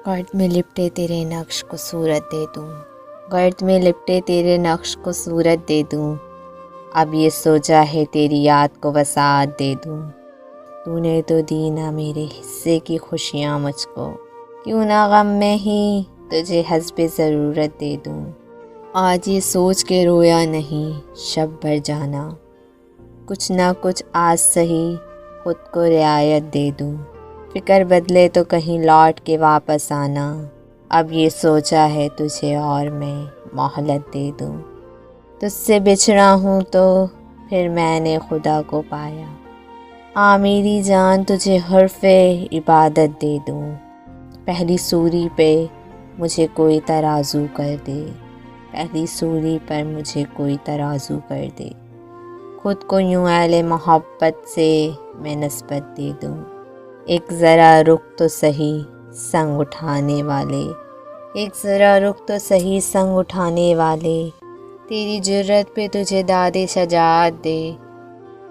گرد میں لپٹے تیرے نقش کو صورت دے دوں، گرد میں لپٹے تیرے نقش کو صورت دے دوں، اب یہ سوچا ہے تیری یاد کو وسعت دے دوں۔ تو نے تو دی نہ میرے حصے کی خوشیاں مجھ کو، کیوں نہ غم میں ہی تجھے حسب ضرورت دے دوں۔ آج یہ سوچ کے رویا نہیں شب بھر جانا، کچھ نہ کچھ آج سہی خود کو رعایت دے دوں۔ فکر بدلے تو کہیں لوٹ کے واپس آنا، اب یہ سوچا ہے تجھے اور میں مہلت دے دوں۔ تجھ سے بچھڑا ہوں تو پھر میں نے خدا کو پایا، آ میری جان تجھے حرف عبادت دے دوں۔ پہلی سوری پہ مجھے کوئی ترازو کر دے، پہلی سوری پر مجھے کوئی ترازو کر دے، خود کو یوں اہل محبت سے میں نسبت دے دوں۔ ایک ذرا رخ تو سہی سنگ اٹھانے والے، ایک ذرا رخ تو سہی سنگ اٹھانے والے، تیری جرت پہ تجھے داد شجاعت دے۔